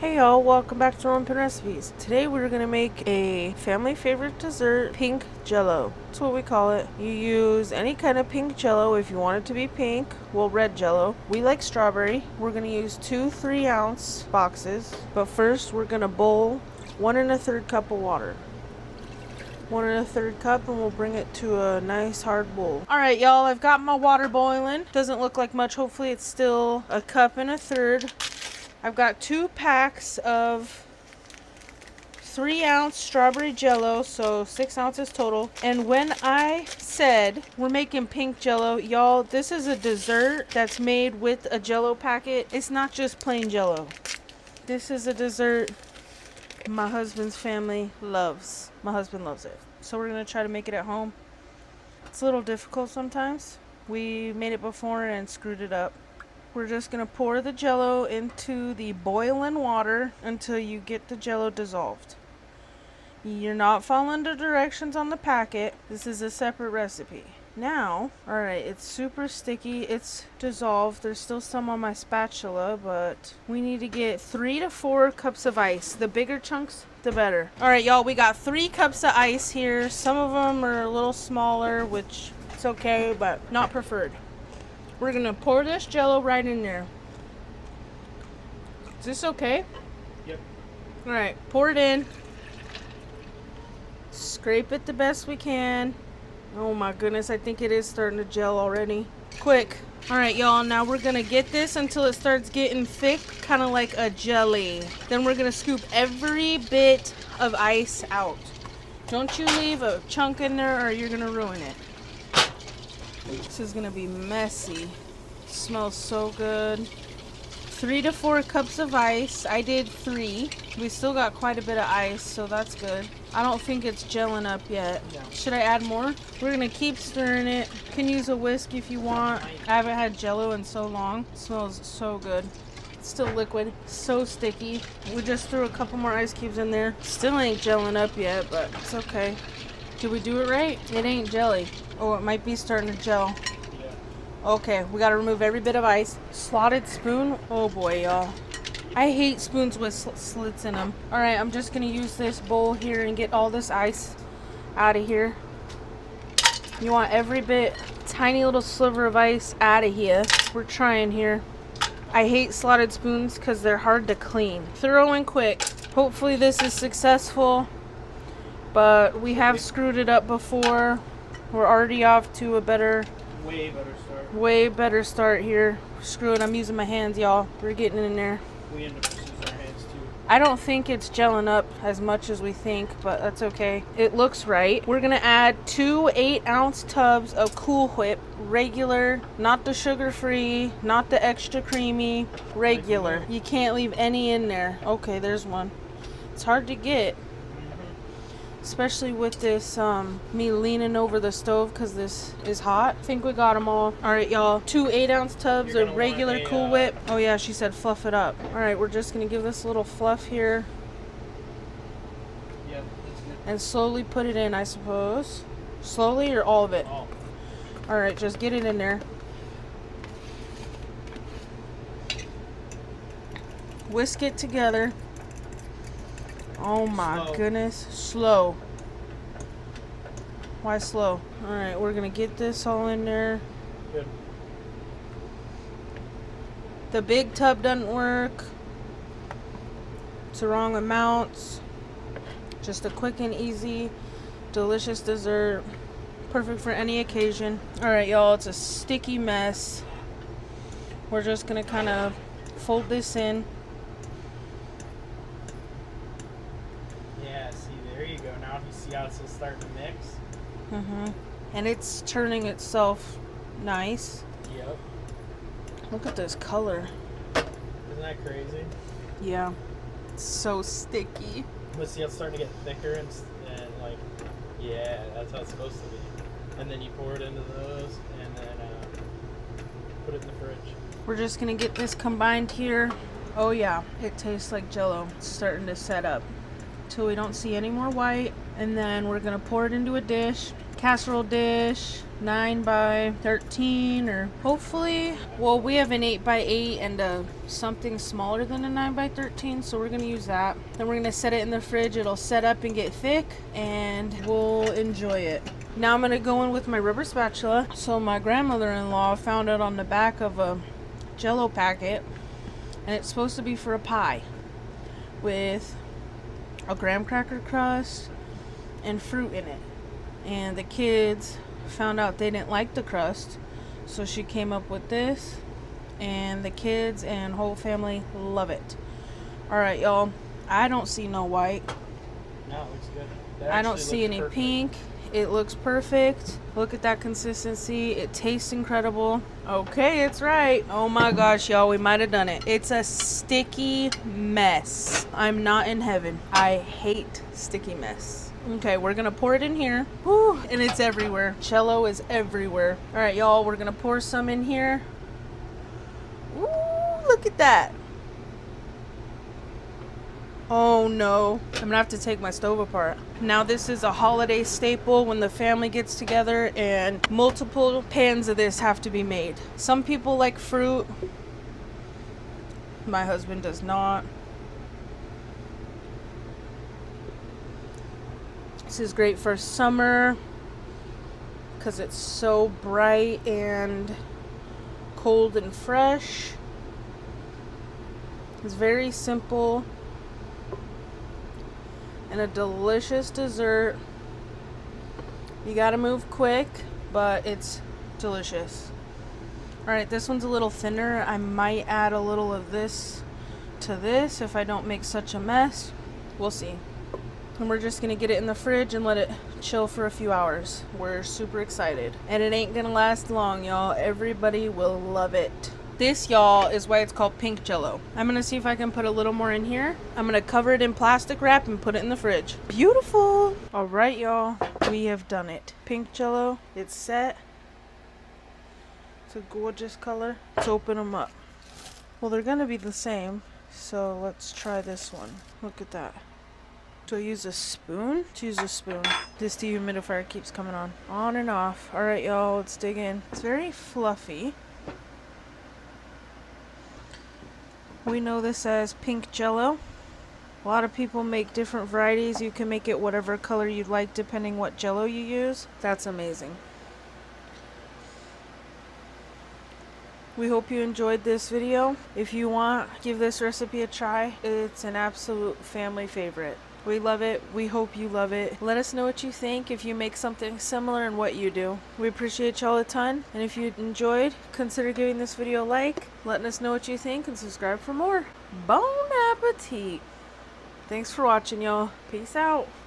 Hey y'all, welcome back to Rompin Recipes. Today we're gonna make a family favorite dessert, pink jello. That's what we call it. You use any kind of pink jello if you want it to be pink. Well, red jello. We like strawberry. We're gonna use two 3-ounce boxes. But first we're gonna boil 1 1/3 cup of water. 1 1/3 cup, and we'll bring it to a nice hard boil. Alright y'all, I've got my water boiling. Doesn't look like much. Hopefully it's still a 1 1/3 cup. I've got 2 packs of 3-ounce strawberry jello, so 6 ounces total. And when I said we're making pink jello, y'all, this is a dessert that's made with a jello packet. It's not just plain jello. This is a dessert my husband's family loves. My husband loves it. So we're going to try to make it at home. It's a little difficult sometimes. We made it before and screwed it up. We're just going to pour the jello into the boiling water until you get the jello dissolved. You're not following the directions on the packet. This is a separate recipe. Now, alright, it's super sticky. It's dissolved. There's still some on my spatula, but we need to get 3 to 4 cups of ice. The bigger chunks, the better. Alright, y'all, we got 3 cups of ice here. Some of them are a little smaller, which it's okay, but not preferred. We're going to pour this jello right in there. Is this okay? Yep. Alright, pour it in. Scrape it the best we can. Oh my goodness, I think it is starting to gel already. Quick. Alright, y'all, now we're going to get this until it starts getting thick, kind of like a jelly. Then we're going to scoop every bit of ice out. Don't you leave a chunk in there or you're going to ruin it. This is gonna be messy. It smells so good. 3 to 4 cups of ice. I did 3. We still got quite a bit of ice, so that's good. I don't think it's gelling up yet. No. Should I add more? We're gonna keep stirring it. You can use a whisk if you want. I haven't had jello in so long. It smells so good. It's still liquid. So sticky. We just threw a couple more ice cubes in there. Still ain't gelling up yet, but it's okay. Did we do it right? It ain't jelly. Oh, it might be starting to gel. Yeah. Okay, we gotta remove every bit of ice. Slotted spoon. Oh boy, y'all. I hate spoons with slits in them. Alright, I'm just gonna use this bowl here and get all this ice out of here. You want every bit, tiny little sliver of ice out of here. We're trying here. I hate slotted spoons because they're hard to clean. Thorough and quick. Hopefully this is successful. But we have screwed it up before. We're already off to a way better start here. Screw it, I'm using my hands, y'all. We're getting in there. We end up using our hands too. I don't think it's gelling up as much as we think, but that's okay. It looks right. We're gonna add 2 8-ounce tubs of Cool Whip. Regular, not the sugar-free, not the extra creamy. Regular. You can't leave any in there. Okay, there's one. It's hard to get. Especially with this, me leaning over the stove because this is hot. I think we got them all. Alright, y'all. 2 8-ounce tubs of regular Cool Whip. Oh yeah, she said fluff it up. Alright, we're just going to give this a little fluff here. Yep, that's good. And slowly put it in, I suppose. Slowly or all of it? All. Alright, just get it in there. Whisk it together. Oh my goodness. Slow. Why slow? Alright, we're gonna get this all in there. Good. The big tub doesn't work. It's the wrong amounts. Just a quick and easy, delicious dessert. Perfect for any occasion. Alright, y'all, it's a sticky mess. We're just gonna kind of fold this in. There you go. Now you see how it's starting to mix? And it's turning itself nice. Yep. Look at this color. Isn't that crazy? Yeah. It's so sticky. But see how it's starting to get thicker and like, yeah, that's how it's supposed to be. And then you pour it into those and then put it in the fridge. We're just gonna get this combined here. Oh yeah, it tastes like jello. It's starting to set up. Till we don't see any more white, and then we're gonna pour it into a dish, casserole dish, 9 by 13, or hopefully, well, we have an 8 by 8 and something smaller than a 9 by 13, so we're gonna use that. Then we're gonna set it in the fridge. It'll set up and get thick, and we'll enjoy it. Now I'm gonna go in with my rubber spatula. So my grandmother-in-law found it on the back of a Jello packet, and it's supposed to be for a pie with a graham cracker crust and fruit in it. And the kids found out they didn't like the crust, so she came up with this, and the kids and whole family love it. All right, y'all, I don't see no white. No, it looks good. I don't see any pink. It looks perfect. Look at that consistency. It tastes incredible. Okay, it's right. Oh my gosh, y'all, we might have done it. It's a sticky mess. I'm not in heaven. I hate sticky mess. Okay, we're gonna pour it in here. Whew, and it's everywhere. Jello is everywhere. All right, y'all, we're gonna pour some in here. Ooh, look at that. Oh no, I'm gonna have to take my stove apart. Now this is a holiday staple when the family gets together, and multiple pans of this have to be made. Some people like fruit. My husband does not. This is great for summer because it's so bright and cold and fresh. It's very simple and a delicious dessert. You gotta move quick, but it's delicious. Alright, this one's a little thinner. I might add a little of this to this if I don't make such a mess. We'll see. And we're just gonna get it in the fridge and let it chill for a few hours. We're super excited. And it ain't gonna last long, y'all. Everybody will love it. This, y'all, is why it's called Pink Jello. I'm gonna see if I can put a little more in here. I'm gonna cover it in plastic wrap and put it in the fridge. Beautiful. All right, y'all, we have done it. Pink Jello, it's set. It's a gorgeous color. Let's open them up. Well, they're gonna be the same, so let's try this one. Look at that. Do I use a spoon? Let's use a spoon. This dehumidifier keeps coming on and off. All right, y'all, let's dig in. It's very fluffy. We know this as Pink Jello. A lot of people make different varieties. You can make it whatever color you'd like depending what Jello you use. That's amazing. We hope you enjoyed this video. If you want, give this recipe a try. It's an absolute family favorite. We love it. We hope you love it. Let us know what you think if you make something similar and what you do. We appreciate y'all a ton. And if you enjoyed, consider giving this video a like, letting us know what you think, and subscribe for more. Bon appetit. Thanks for watching, y'all. Peace out.